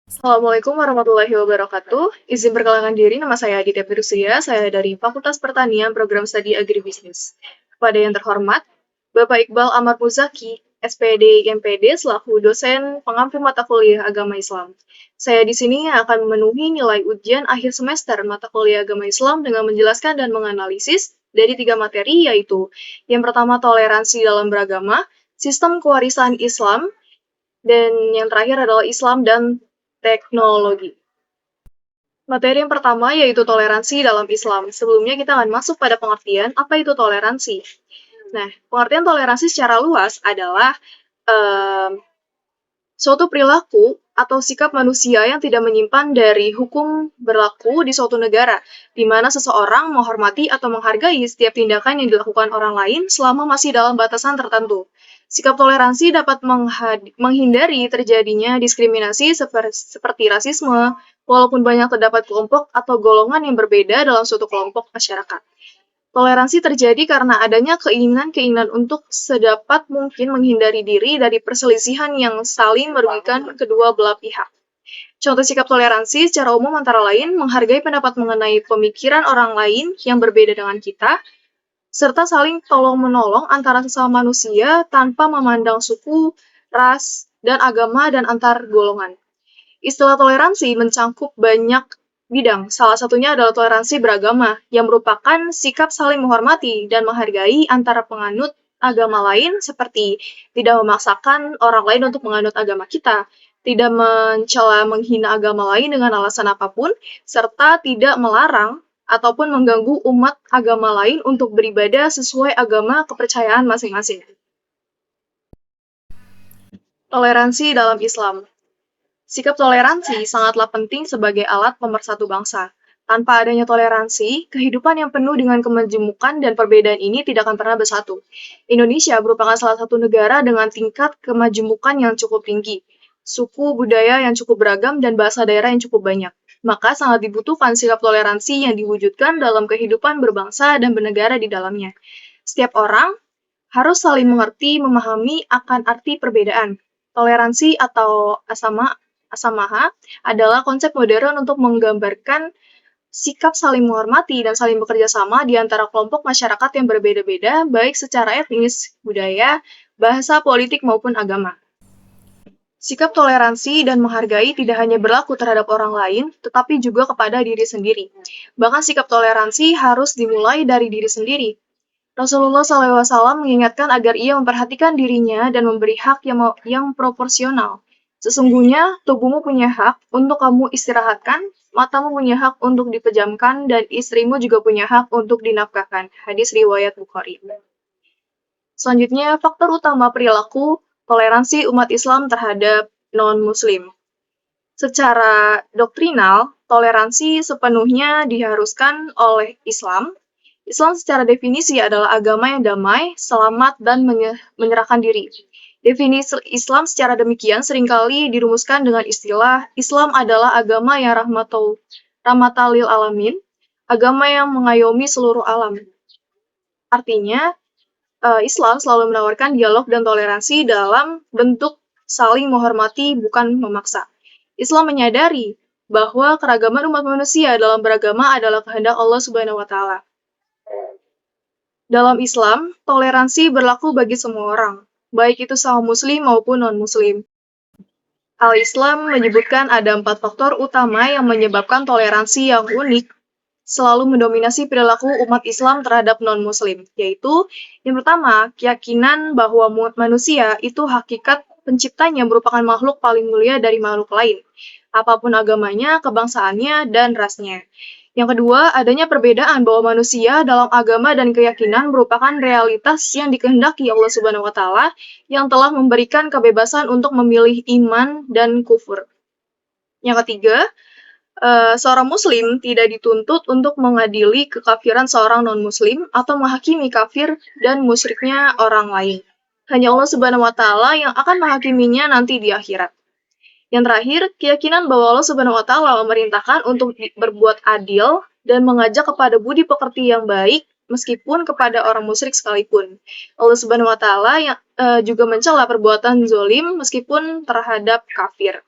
Assalamualaikum warahmatullahi wabarakatuh. Izin perkenalkan diri, nama saya Aditya Firusya. Saya dari Fakultas Pertanian Program Studi Agribisnis. Kepada yang terhormat, Bapak Iqbal Amar Muzaki, SPD MPD selaku dosen pengampu mata kuliah Agama Islam. Saya di sini akan memenuhi nilai ujian akhir semester mata kuliah Agama Islam dengan menjelaskan dan menganalisis dari 3 materi, yaitu yang pertama toleransi dalam beragama, sistem kewarisan Islam, dan yang terakhir adalah Islam dan teknologi. Materi yang pertama yaitu toleransi dalam Islam. Sebelumnya kita akan masuk pada pengertian apa itu toleransi. Nah, pengertian toleransi secara luas adalah suatu perilaku atau sikap manusia yang tidak menyimpan dari hukum berlaku di suatu negara, di mana seseorang menghormati atau menghargai setiap tindakan yang dilakukan orang lain selama masih dalam batasan tertentu. Sikap toleransi dapat menghindari terjadinya diskriminasi seperti rasisme, walaupun banyak terdapat kelompok atau golongan yang berbeda dalam suatu kelompok masyarakat. Toleransi terjadi karena adanya keinginan-keinginan untuk sedapat mungkin menghindari diri dari perselisihan yang saling merugikan kedua belah pihak. Contoh sikap toleransi secara umum antara lain menghargai pendapat mengenai pemikiran orang lain yang berbeda dengan kita, serta saling tolong-menolong antara sesama manusia tanpa memandang suku, ras, dan agama dan antar golongan. Istilah toleransi mencangkup banyak bidang, salah satunya adalah toleransi beragama, yang merupakan sikap saling menghormati dan menghargai antara penganut agama lain, seperti tidak memaksakan orang lain untuk menganut agama kita, tidak mencela menghina agama lain dengan alasan apapun, serta tidak melarang ataupun mengganggu umat agama lain untuk beribadah sesuai agama kepercayaan masing-masing. Toleransi dalam Islam. Sikap toleransi sangatlah penting sebagai alat pemersatu bangsa. Tanpa adanya toleransi, kehidupan yang penuh dengan kemajemukan dan perbedaan ini tidak akan pernah bersatu. Indonesia merupakan salah satu negara dengan tingkat kemajemukan yang cukup tinggi, suku budaya yang cukup beragam, dan bahasa daerah yang cukup banyak. Maka sangat dibutuhkan sikap toleransi yang diwujudkan dalam kehidupan berbangsa dan bernegara di dalamnya. Setiap orang harus saling mengerti, memahami akan arti perbedaan. Toleransi atau asamaha adalah konsep modern untuk menggambarkan sikap saling menghormati dan saling bekerja sama di antara kelompok masyarakat yang berbeda-beda, baik secara etnis, budaya, bahasa, politik, maupun agama. Sikap toleransi dan menghargai tidak hanya berlaku terhadap orang lain, tetapi juga kepada diri sendiri. Bahkan sikap toleransi harus dimulai dari diri sendiri. Rasulullah SAW mengingatkan agar ia memperhatikan dirinya dan memberi hak yang proporsional. Sesungguhnya, tubuhmu punya hak untuk kamu istirahatkan, matamu punya hak untuk dipejamkan, dan istrimu juga punya hak untuk dinafkahkan. Hadis riwayat Bukhari. Selanjutnya, faktor utama perilaku toleransi umat Islam terhadap non-Muslim. Secara doktrinal, toleransi sepenuhnya diharuskan oleh Islam. Islam secara definisi adalah agama yang damai, selamat, dan menyerahkan diri. Definisi Islam secara demikian seringkali dirumuskan dengan istilah Islam adalah agama yang rahmatal lil alamin, agama yang mengayomi seluruh alam. Artinya, Islam selalu menawarkan dialog dan toleransi dalam bentuk saling menghormati, bukan memaksa. Islam menyadari bahwa keragaman umat manusia dalam beragama adalah kehendak Allah Subhanahu wa Ta'ala. Dalam Islam, toleransi berlaku bagi semua orang, baik itu sama Muslim maupun non-Muslim. Al-Islam menyebutkan ada 4 faktor utama yang menyebabkan toleransi yang unik selalu mendominasi perilaku umat Islam terhadap non-Muslim, yaitu yang pertama, keyakinan bahwa manusia itu hakikat penciptanya merupakan makhluk paling mulia dari makhluk lain, apapun agamanya, kebangsaannya, dan rasnya. Yang kedua, adanya perbedaan bahwa manusia dalam agama dan keyakinan merupakan realitas yang dikehendaki Allah Subhanahu wa Ta'ala yang telah memberikan kebebasan untuk memilih iman dan kufur. Yang ketiga, seorang muslim tidak dituntut untuk mengadili kekafiran seorang non-muslim atau menghakimi kafir dan musyriknya orang lain. Hanya Allah Subhanahu wa Ta'ala yang akan menghakiminya nanti di akhirat. Yang terakhir, keyakinan bahwa Allah Subhanahu wa Ta'ala memerintahkan untuk berbuat adil dan mengajak kepada budi pekerti yang baik meskipun kepada orang musyrik sekalipun. Allah Subhanahu wa Ta'ala yang juga mencela perbuatan zolim meskipun terhadap kafir.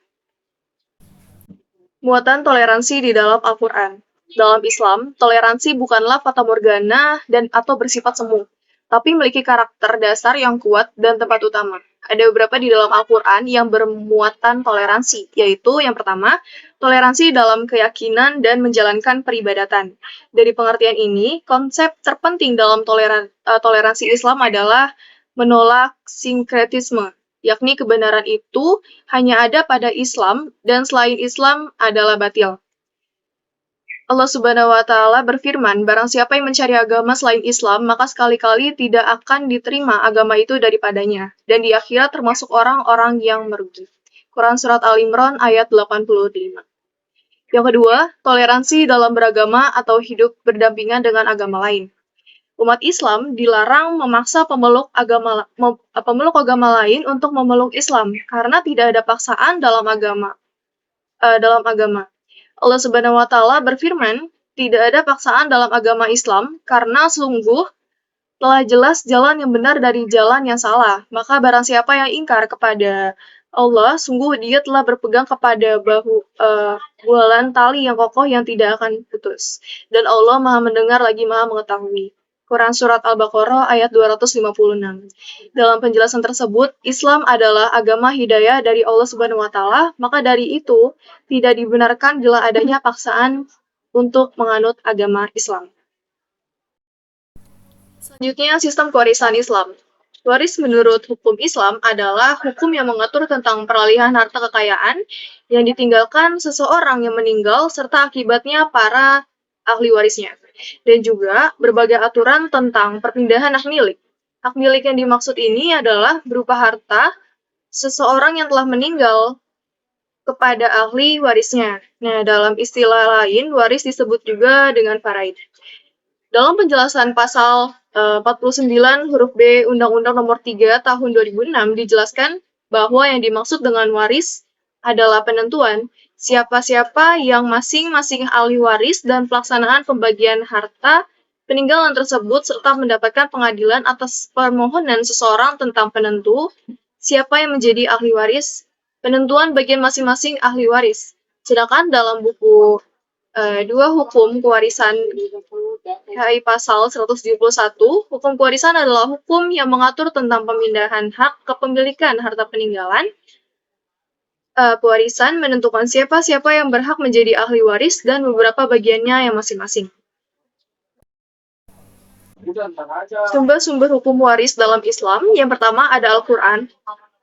Muatan toleransi di dalam Al-Quran. Dalam Islam, toleransi bukanlah fata morgana dan atau bersifat semu, tapi memiliki karakter dasar yang kuat dan tempat utama. Ada beberapa di dalam Al-Quran yang bermuatan toleransi, yaitu yang pertama, toleransi dalam keyakinan dan menjalankan peribadatan. Dari pengertian ini, konsep terpenting dalam toleransi Islam adalah menolak sinkretisme, yakni kebenaran itu hanya ada pada Islam dan selain Islam adalah batil. Allah Subhanahu wa Ta'ala berfirman, "Barang siapa yang mencari agama selain Islam, maka sekali-kali tidak akan diterima agama itu daripadanya, dan di akhirat termasuk orang-orang yang merugi." Quran Surat Al-Imran ayat 85. Yang kedua, toleransi dalam beragama atau hidup berdampingan dengan agama lain. Umat Islam dilarang memaksa pemeluk agama lain untuk memeluk Islam karena tidak ada paksaan dalam agama. Allah Subhanahu wa Ta'ala berfirman, "Tidak ada paksaan dalam agama Islam karena sungguh telah jelas jalan yang benar dari jalan yang salah. Maka barang siapa yang ingkar kepada Allah, sungguh dia telah berpegang kepada bualan tali yang kokoh yang tidak akan putus. Dan Allah Maha mendengar lagi Maha mengetahui." Quran Surat Al-Baqarah ayat 256. Dalam penjelasan tersebut, Islam adalah agama hidayah dari Allah Subhanahu wa Ta'ala, maka dari itu tidak dibenarkan bila adanya paksaan untuk menganut agama Islam. Selanjutnya, sistem pewarisan Islam. Waris menurut hukum Islam adalah hukum yang mengatur tentang peralihan harta kekayaan yang ditinggalkan seseorang yang meninggal serta akibatnya para ahli warisnya. Dan juga berbagai aturan tentang perpindahan hak milik. Hak milik yang dimaksud ini adalah berupa harta seseorang yang telah meninggal kepada ahli warisnya. Nah, dalam istilah lain, waris disebut juga dengan faraid. Dalam penjelasan pasal 49 huruf B Undang-Undang Nomor 3 Tahun 2006 dijelaskan bahwa yang dimaksud dengan waris adalah penentuan siapa-siapa yang masing-masing ahli waris dan pelaksanaan pembagian harta peninggalan tersebut serta mendapatkan pengadilan atas permohonan seseorang tentang penentu siapa yang menjadi ahli waris, penentuan bagian masing-masing ahli waris. Sedangkan dalam buku 2 Hukum Kewarisan HI Pasal 171, hukum kewarisan adalah hukum yang mengatur tentang pemindahan hak kepemilikan harta peninggalan. Pewarisan menentukan siapa-siapa yang berhak menjadi ahli waris dan beberapa bagiannya yang masing-masing. Sumber-sumber hukum waris dalam Islam, yang pertama ada Al-Quran.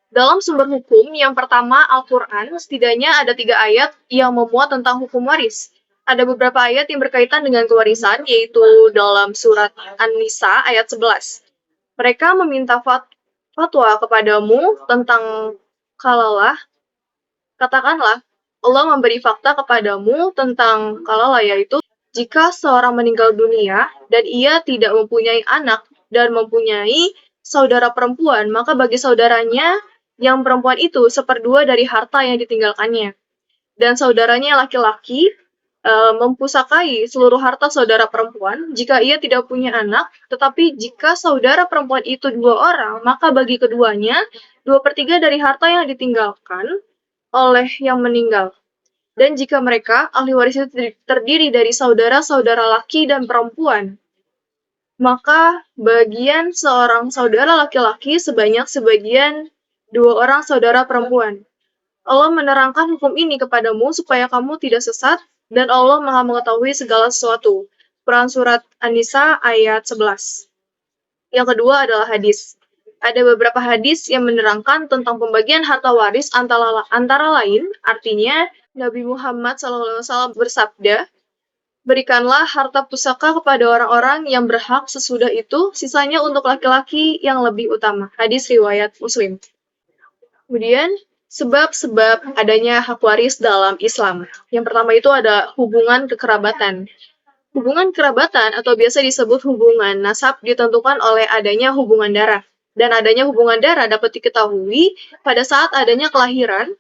Dalam sumber hukum, yang pertama Al-Quran, setidaknya ada 3 ayat yang memuat tentang hukum waris. Ada beberapa ayat yang berkaitan dengan kewarisan, yaitu dalam surat An-Nisa ayat 11. Mereka meminta fatwa kepadamu tentang kalalah. Katakanlah, Allah memberi fakta kepadamu tentang kalalah, yaitu jika seorang meninggal dunia dan ia tidak mempunyai anak dan mempunyai saudara perempuan, maka bagi saudaranya yang perempuan itu 1/2 dari harta yang ditinggalkannya. Dan saudaranya laki-laki mempusakai seluruh harta saudara perempuan jika ia tidak punya anak, tetapi jika saudara perempuan itu 2 orang, maka bagi keduanya 2/3 dari harta yang ditinggalkan oleh yang meninggal. Dan jika mereka, ahli waris itu terdiri dari saudara-saudara laki dan perempuan, maka bagian seorang saudara laki-laki sebanyak sebagian 2 orang saudara perempuan. Allah menerangkan hukum ini kepadamu supaya kamu tidak sesat, dan Allah Maha mengetahui segala sesuatu. Quran Surat An-Nisa ayat 11. Yang kedua adalah hadis. Ada beberapa hadis yang menerangkan tentang pembagian harta waris antara lain, artinya Nabi Muhammad SAW bersabda, "Berikanlah harta pusaka kepada orang-orang yang berhak, sesudah itu sisanya untuk laki-laki yang lebih utama." Hadis riwayat Muslim. Kemudian, sebab-sebab adanya hak waris dalam Islam. Yang pertama itu ada hubungan kekerabatan. Hubungan kerabatan atau biasa disebut hubungan nasab ditentukan oleh adanya hubungan darah. Dan adanya hubungan darah dapat diketahui pada saat adanya kelahiran.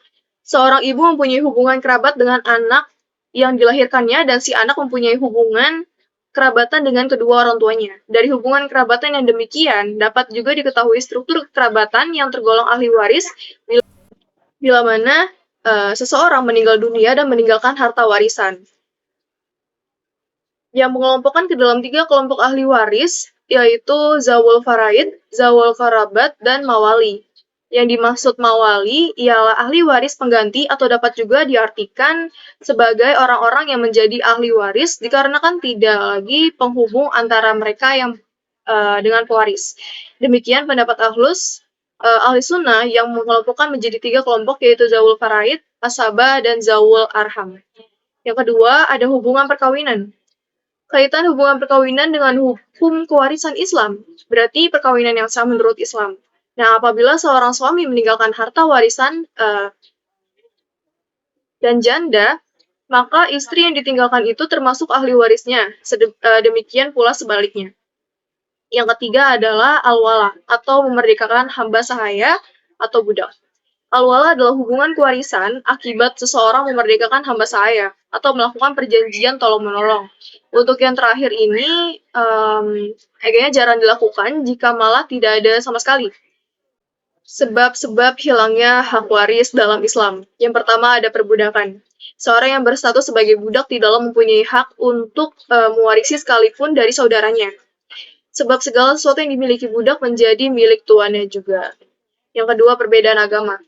Seorang ibu mempunyai hubungan kerabat dengan anak yang dilahirkannya dan si anak mempunyai hubungan kerabatan dengan kedua orang tuanya. Dari hubungan kerabatan yang demikian dapat juga diketahui struktur kerabatan yang tergolong ahli waris bila mana seseorang meninggal dunia dan meninggalkan harta warisan, yang mengelompokkan ke dalam 3 kelompok ahli waris, yaitu zawul faraid, zawul karabat, dan mawali. Yang dimaksud mawali ialah ahli waris pengganti atau dapat juga diartikan sebagai orang-orang yang menjadi ahli waris dikarenakan tidak lagi penghubung antara mereka yang dengan pewaris. Demikian pendapat ahli sunnah yang mengelompokkan menjadi 3 kelompok, yaitu zawul faraid, asabah, dan zawul arham. Yang kedua, ada hubungan perkawinan. Kaitan hubungan perkawinan dengan hukum kewarisan Islam, berarti perkawinan yang sah menurut Islam. Nah, apabila seorang suami meninggalkan harta warisan dan janda, maka istri yang ditinggalkan itu termasuk ahli warisnya. Demikian pula sebaliknya. Yang ketiga adalah al-wala atau memerdekakan hamba sahaya atau budak. Al-wala adalah hubungan kewarisan akibat seseorang memerdekakan hamba sahaya atau melakukan perjanjian tolong-menolong. Untuk yang terakhir ini, kayaknya jarang dilakukan jika malah tidak ada sama sekali. Sebab-sebab hilangnya hak waris dalam Islam. Yang pertama ada perbudakan. Seorang yang berstatus sebagai budak tidaklah mempunyai hak untuk mewarisi sekalipun dari saudaranya. Sebab segala sesuatu yang dimiliki budak menjadi milik tuannya juga. Yang kedua, perbedaan agama.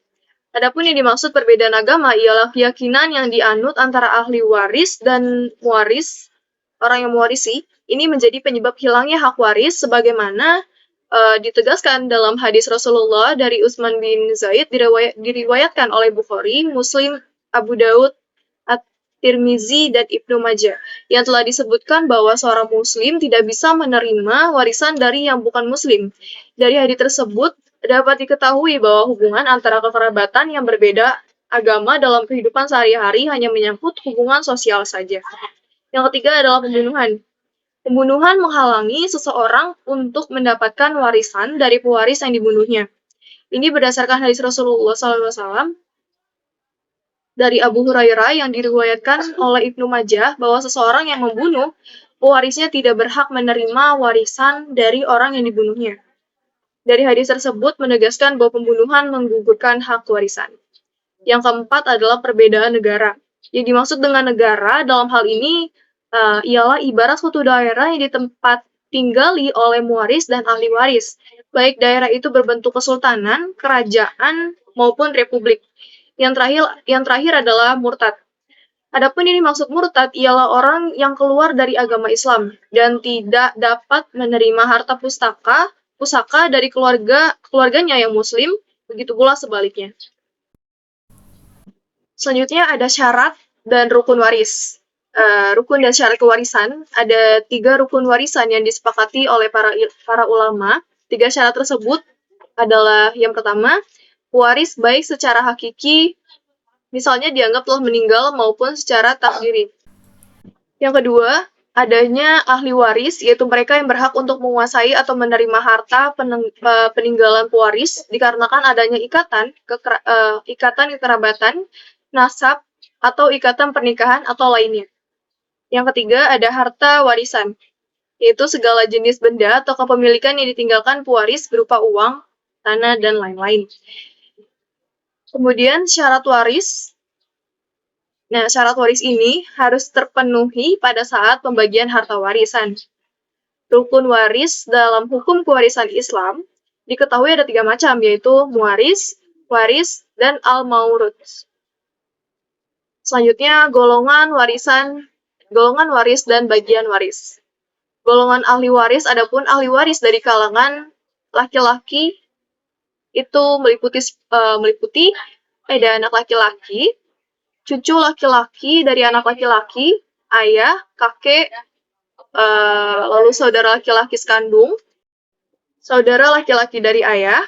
Adapun yang dimaksud perbedaan agama ialah keyakinan yang dianut antara ahli waris dan muwaris, orang yang mewarisi, ini menjadi penyebab hilangnya hak waris sebagaimana ditegaskan dalam hadis Rasulullah dari Utsman bin Zaid, diriwayatkan oleh Bukhari, Muslim, Abu Daud, At-Tirmizi, dan Ibnu Majah, yang telah disebutkan bahwa seorang muslim tidak bisa menerima warisan dari yang bukan muslim. Dari hadis tersebut dapat diketahui bahwa hubungan antara kekerabatan yang berbeda agama dalam kehidupan sehari-hari hanya menyangkut hubungan sosial saja. Yang ketiga adalah pembunuhan. Pembunuhan menghalangi seseorang untuk mendapatkan warisan dari pewaris yang dibunuhnya. Ini berdasarkan hadis Rasulullah SAW dari Abu Hurairah yang diriwayatkan oleh Ibnu Majah bahwa seseorang yang membunuh pewarisnya tidak berhak menerima warisan dari orang yang dibunuhnya. Dari hadis tersebut menegaskan bahwa pembunuhan menggugurkan hak warisan. Yang keempat adalah perbedaan negara. Yang dimaksud dengan negara dalam hal ini ialah ibarat suatu daerah yang ditempat tinggali oleh muwaris dan ahli waris, baik daerah itu berbentuk kesultanan, kerajaan, maupun republik. Yang terakhir adalah murtad. Adapun ini maksud murtad ialah orang yang keluar dari agama Islam dan tidak dapat menerima harta pusaka dari keluarganya yang muslim, begitu pula sebaliknya. Selanjutnya ada syarat dan rukun waris. Rukun dan syarat kewarisan, ada 3 rukun warisan yang disepakati oleh para ulama. 3 syarat tersebut adalah yang pertama, waris baik secara hakiki, misalnya dianggap telah meninggal, maupun secara takdiri. Yang kedua, adanya ahli waris, yaitu mereka yang berhak untuk menguasai atau menerima harta peninggalan pewaris dikarenakan adanya ikatan kekerabatan, nasab, atau ikatan pernikahan atau lainnya. Yang ketiga, ada harta warisan, yaitu segala jenis benda atau kepemilikan yang ditinggalkan pewaris berupa uang, tanah, dan lain-lain. Kemudian syarat waris. Nah, syarat waris ini harus terpenuhi pada saat pembagian harta warisan. Rukun waris dalam hukum kewarisan Islam diketahui ada 3 macam, yaitu muwaris, waris, dan al-maurud. Selanjutnya, golongan waris dan bagian waris. Golongan ahli waris, adapun ahli waris dari kalangan laki-laki itu meliputi ada anak laki-laki, cucu laki-laki dari anak laki-laki, ayah, kakek, lalu saudara laki-laki sekandung, saudara laki-laki dari ayah,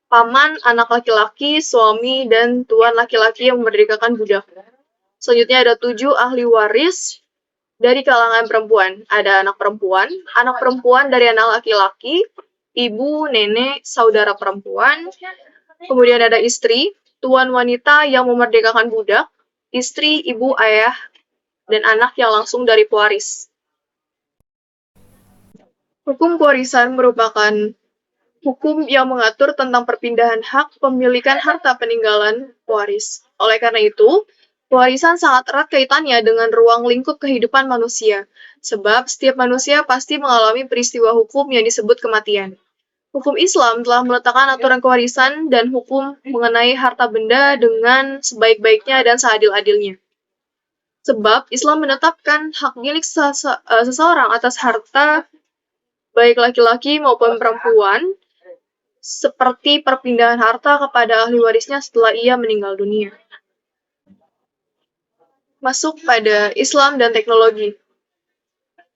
paman, anak laki-laki, suami, dan tuan laki-laki yang memerdekakan budak. Selanjutnya ada 7 ahli waris dari kalangan perempuan. Ada anak perempuan dari anak laki-laki, ibu, nenek, saudara perempuan. Kemudian ada istri, tuan wanita yang memerdekakan budak, istri, ibu, ayah, dan anak yang langsung dari pewaris. Hukum kewarisan merupakan hukum yang mengatur tentang perpindahan hak pemilikan harta peninggalan pewaris. Oleh karena itu, pewarisan sangat erat kaitannya dengan ruang lingkup kehidupan manusia, sebab setiap manusia pasti mengalami peristiwa hukum yang disebut kematian. Hukum Islam telah meletakkan aturan kewarisan dan hukum mengenai harta benda dengan sebaik-baiknya dan seadil-adilnya. Sebab Islam menetapkan hak milik seseorang atas harta, baik laki-laki maupun perempuan, seperti perpindahan harta kepada ahli warisnya setelah ia meninggal dunia. Masuk pada Islam dan teknologi.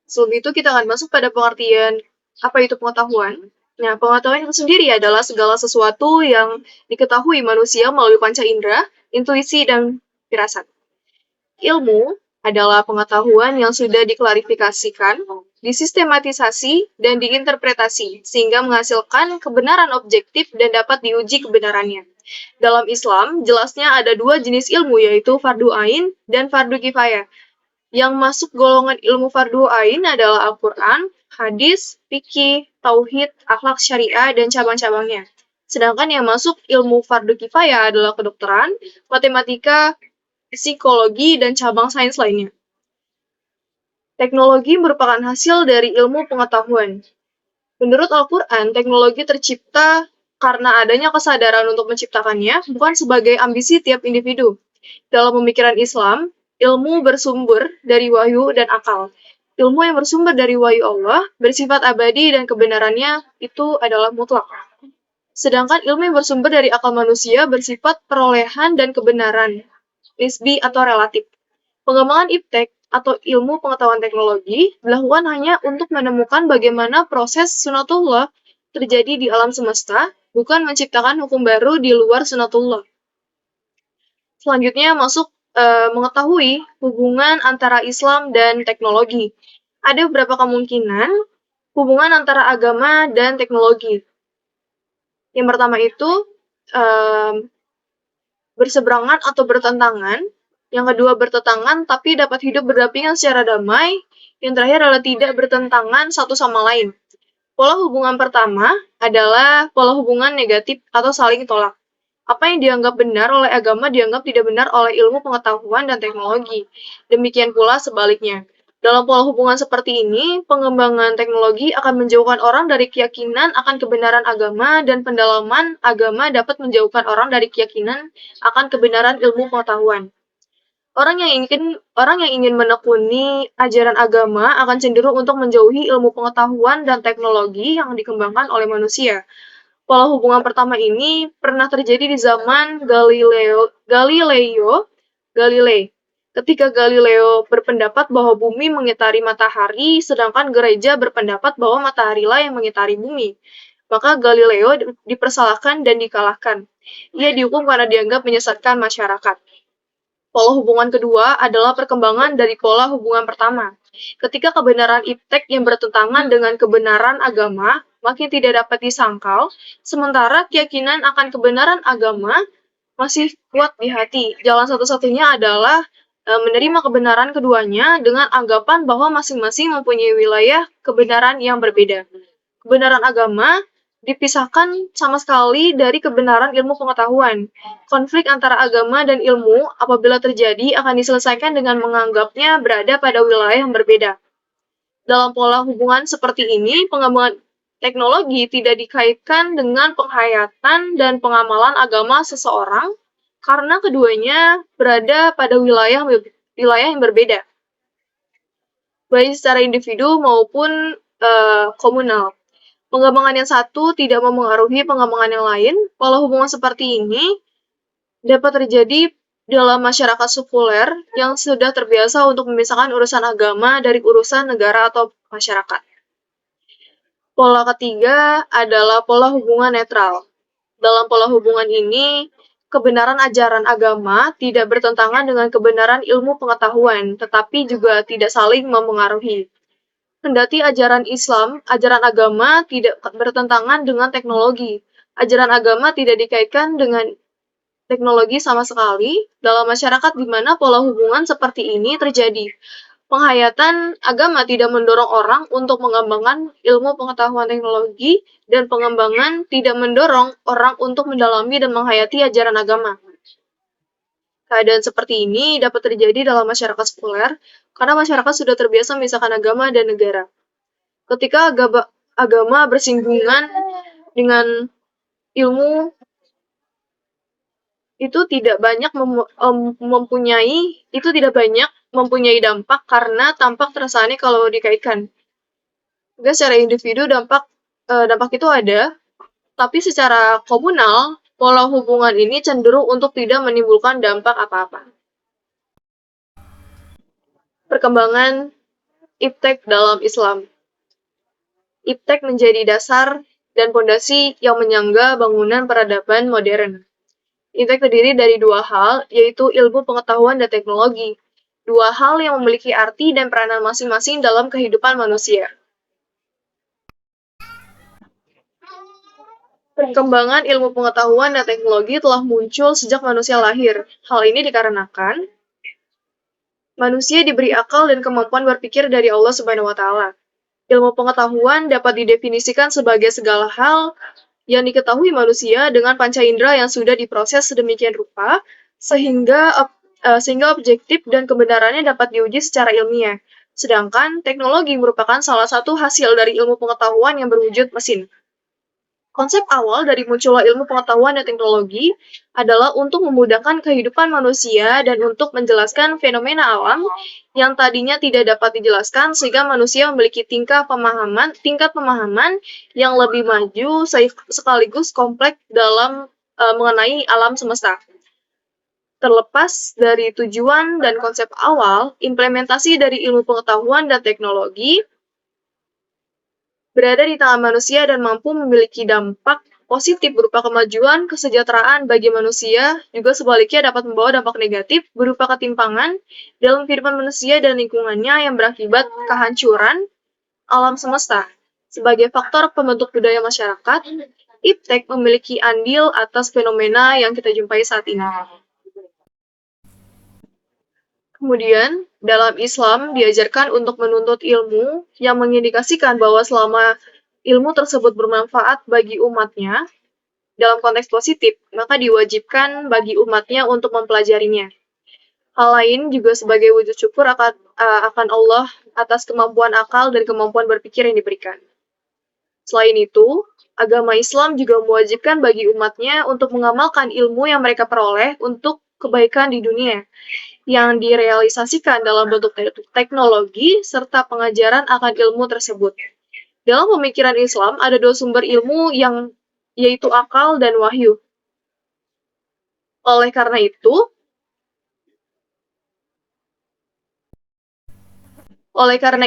Sebelum itu kita akan masuk pada pengertian apa itu pengetahuan. Nah, pengetahuan itu sendiri adalah segala sesuatu yang diketahui manusia melalui panca indera, intuisi, dan firasat. Ilmu adalah pengetahuan yang sudah diklarifikasikan, disistematisasi, dan diinterpretasi, sehingga menghasilkan kebenaran objektif dan dapat diuji kebenarannya. Dalam Islam, jelasnya ada dua jenis ilmu, yaitu fardu ain dan fardu kifayah. Yang masuk golongan ilmu fardu ain adalah Al-Quran, hadis, fikih, tauhid, akhlak syariah, dan cabang-cabangnya. Sedangkan yang masuk ilmu fardu kifayah adalah kedokteran, matematika, psikologi, dan cabang sains lainnya. Teknologi merupakan hasil dari ilmu pengetahuan. Menurut Al-Quran, teknologi tercipta karena adanya kesadaran untuk menciptakannya, bukan sebagai ambisi tiap individu. Dalam pemikiran Islam, ilmu bersumber dari wahyu dan akal. Ilmu yang bersumber dari wahyu Allah bersifat abadi dan kebenarannya itu adalah mutlak. Sedangkan ilmu yang bersumber dari akal manusia bersifat perolehan dan kebenaran, nisbi atau relatif. Pengembangan iptek atau ilmu pengetahuan teknologi dilakukan hanya untuk menemukan bagaimana proses sunatullah terjadi di alam semesta, bukan menciptakan hukum baru di luar sunatullah. Selanjutnya masuk mengetahui hubungan antara Islam dan teknologi. Ada beberapa kemungkinan hubungan antara agama dan teknologi. Yang pertama itu berseberangan atau bertentangan. Yang kedua bertentangan tapi dapat hidup berdampingan secara damai. Yang terakhir adalah tidak bertentangan satu sama lain. Pola hubungan pertama adalah pola hubungan negatif atau saling tolak. Apa yang dianggap benar oleh agama dianggap tidak benar oleh ilmu pengetahuan dan teknologi. Demikian pula sebaliknya. Dalam pola hubungan seperti ini, pengembangan teknologi akan menjauhkan orang dari keyakinan akan kebenaran agama dan pendalaman agama dapat menjauhkan orang dari keyakinan akan kebenaran ilmu pengetahuan. Orang yang ingin menekuni ajaran agama akan cenderung untuk menjauhi ilmu pengetahuan dan teknologi yang dikembangkan oleh manusia. Pola hubungan pertama ini pernah terjadi di zaman Galilei. Ketika Galileo berpendapat bahwa bumi mengitari matahari, sedangkan gereja berpendapat bahwa mataharilah yang mengitari bumi. Maka Galileo dipersalahkan dan dikalahkan. Ia dihukum karena dianggap menyesatkan masyarakat. Pola hubungan kedua adalah perkembangan dari pola hubungan pertama. Ketika kebenaran iptek yang bertentangan dengan kebenaran agama makin tidak dapat disangkal, sementara keyakinan akan kebenaran agama masih kuat di hati. Jalan satu-satunya adalah menerima kebenaran keduanya dengan anggapan bahwa masing-masing mempunyai wilayah kebenaran yang berbeda. Kebenaran agama dipisahkan sama sekali dari kebenaran ilmu pengetahuan. Konflik antara agama dan ilmu apabila terjadi akan diselesaikan dengan menganggapnya berada pada wilayah yang berbeda. Dalam pola hubungan seperti ini, pengembangan teknologi tidak dikaitkan dengan penghayatan dan pengamalan agama seseorang karena keduanya berada pada wilayah yang berbeda, baik secara individu maupun komunal. Pengembangan yang satu tidak memengaruhi pengembangan yang lain. Pola hubungan seperti ini dapat terjadi dalam masyarakat sekuler yang sudah terbiasa untuk memisahkan urusan agama dari urusan negara atau masyarakat. Pola ketiga adalah pola hubungan netral. Dalam pola hubungan ini, kebenaran ajaran agama tidak bertentangan dengan kebenaran ilmu pengetahuan, tetapi juga tidak saling memengaruhi. Kendati ajaran Islam, ajaran agama tidak bertentangan dengan teknologi. Ajaran agama tidak dikaitkan dengan teknologi sama sekali dalam masyarakat di mana pola hubungan seperti ini terjadi. Penghayatan agama tidak mendorong orang untuk mengembangkan ilmu pengetahuan teknologi dan pengembangan tidak mendorong orang untuk mendalami dan menghayati ajaran agama. Keadaan seperti ini dapat terjadi dalam masyarakat sekuler karena masyarakat sudah terbiasa memisahkan agama dan negara. Ketika agama bersinggungan dengan ilmu, itu tidak banyak mempunyai dampak karena tampak terasa aneh kalau dikaitkan. Juga secara individu dampak itu ada, tapi secara komunal pola hubungan ini cenderung untuk tidak menimbulkan dampak apa-apa. Perkembangan iptek dalam Islam. Iptek menjadi dasar dan fondasi yang menyangga bangunan peradaban modern. Iptek terdiri dari dua hal, yaitu ilmu pengetahuan dan teknologi. Dua hal yang memiliki arti dan peranan masing-masing dalam kehidupan manusia. Perkembangan ilmu pengetahuan dan teknologi telah muncul sejak manusia lahir. Hal ini dikarenakan manusia diberi akal dan kemampuan berpikir dari Allah Subhanahu wa taala. Ilmu pengetahuan dapat didefinisikan sebagai segala hal yang diketahui manusia dengan panca indera yang sudah diproses sedemikian rupa sehingga objektif dan kebenarannya dapat diuji secara ilmiah. Sedangkan teknologi merupakan salah satu hasil dari ilmu pengetahuan yang berwujud mesin. Konsep awal dari munculnya ilmu pengetahuan dan teknologi adalah untuk memudahkan kehidupan manusia dan untuk menjelaskan fenomena alam yang tadinya tidak dapat dijelaskan sehingga manusia memiliki tingkat pemahaman yang lebih maju sekaligus kompleks dalam mengenai alam semesta. Terlepas dari tujuan dan konsep awal, implementasi dari ilmu pengetahuan dan teknologi berada di tangan manusia dan mampu memiliki dampak positif berupa kemajuan, kesejahteraan bagi manusia, juga sebaliknya dapat membawa dampak negatif berupa ketimpangan dalam kehidupan manusia dan lingkungannya yang berakibat kehancuran alam semesta. Sebagai faktor pembentuk budaya masyarakat, iptek memiliki andil atas fenomena yang kita jumpai saat ini. Kemudian, dalam Islam diajarkan untuk menuntut ilmu yang mengindikasikan bahwa selama ilmu tersebut bermanfaat bagi umatnya, dalam konteks positif, maka diwajibkan bagi umatnya untuk mempelajarinya. Hal lain juga sebagai wujud syukur akan Allah atas kemampuan akal dan kemampuan berpikir yang diberikan. Selain itu, agama Islam juga mewajibkan bagi umatnya untuk mengamalkan ilmu yang mereka peroleh untuk kebaikan di dunia, yang direalisasikan dalam bentuk teknologi serta pengajaran akan ilmu tersebut. Dalam pemikiran Islam, ada dua sumber ilmu yaitu akal dan wahyu. Oleh karena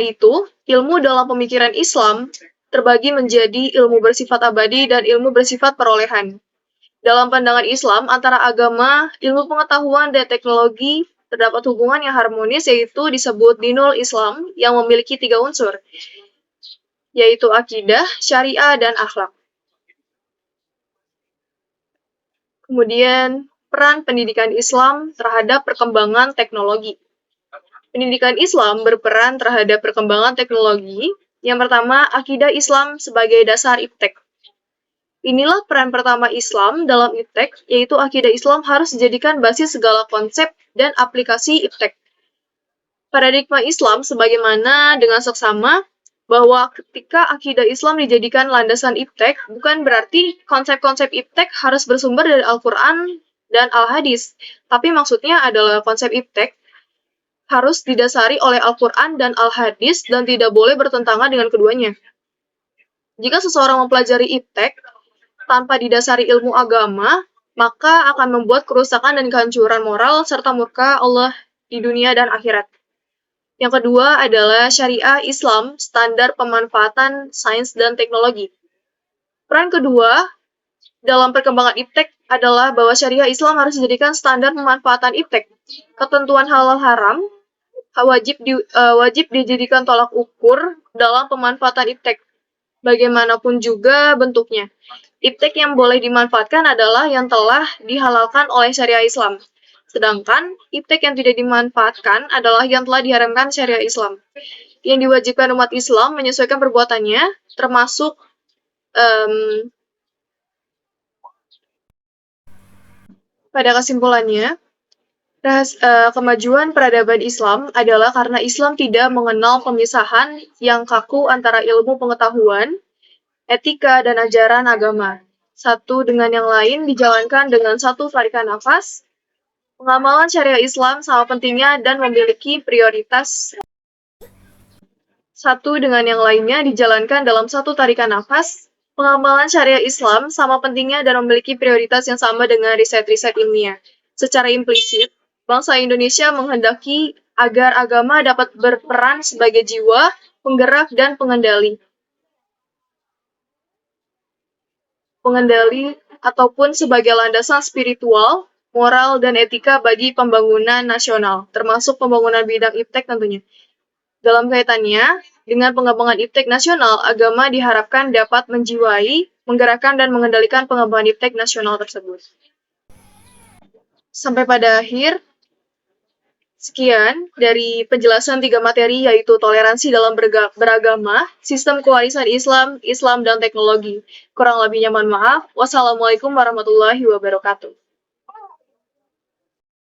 itu, ilmu dalam pemikiran Islam terbagi menjadi ilmu bersifat abadi dan ilmu bersifat perolehan. Dalam pandangan Islam, antara agama, ilmu pengetahuan, dan teknologi terdapat hubungan yang harmonis yaitu disebut dinul Islam yang memiliki 3 unsur, yaitu akidah, syariah, dan akhlak. Kemudian, peran pendidikan Islam terhadap perkembangan teknologi. Pendidikan Islam berperan terhadap perkembangan teknologi. Yang pertama, akidah Islam sebagai dasar iptek. Inilah peran pertama Islam dalam iptek, yaitu akidah Islam harus dijadikan basis segala konsep dan aplikasi iptek. Paradigma Islam sebagaimana dengan seksama bahwa ketika akidah Islam dijadikan landasan iptek, bukan berarti konsep-konsep iptek harus bersumber dari Al-Quran dan Al-Hadis, tapi maksudnya adalah konsep iptek harus didasari oleh Al-Quran dan Al-Hadis dan tidak boleh bertentangan dengan keduanya. Jika seseorang mempelajari iptek tanpa didasari ilmu agama, maka akan membuat kerusakan dan kehancuran moral serta murka Allah di dunia dan akhirat. Yang kedua adalah syariah Islam, standar pemanfaatan sains dan teknologi. Peran kedua dalam perkembangan iptek adalah bahwa syariah Islam harus dijadikan standar pemanfaatan iptek. Ketentuan halal haram wajib dijadikan tolak ukur dalam pemanfaatan iptek, bagaimanapun juga bentuknya. Iptek yang boleh dimanfaatkan adalah yang telah dihalalkan oleh syariah Islam. Sedangkan iptek yang tidak dimanfaatkan adalah yang telah diharamkan syariah Islam. Yang diwajibkan umat Islam menyesuaikan perbuatannya, termasuk pada kesimpulannya, Kemajuan peradaban Islam adalah karena Islam tidak mengenal pemisahan yang kaku antara ilmu pengetahuan, etika, dan ajaran agama. Satu dengan yang lain dijalankan dengan satu tarikan nafas. Pengamalan syariah Islam sama pentingnya dan memiliki prioritas. Satu dengan yang lainnya dijalankan dalam satu tarikan nafas. Pengamalan syariah Islam sama pentingnya dan memiliki prioritas yang sama dengan riset-riset ilmiah. Secara implisit, bangsa Indonesia menghendaki agar agama dapat berperan sebagai jiwa, penggerak, dan pengendali ataupun sebagai landasan spiritual, moral, dan etika bagi pembangunan nasional, termasuk pembangunan bidang iptek tentunya. Dalam kaitannya, dengan pengembangan iptek nasional, agama diharapkan dapat menjiwai, menggerakkan, dan mengendalikan pengembangan iptek nasional tersebut. Sampai pada akhir, sekian dari penjelasan 3 materi yaitu toleransi dalam beragama, sistem kewarisan Islam, Islam, dan teknologi. Kurang lebihnya mohon maaf. Wassalamualaikum warahmatullahi wabarakatuh.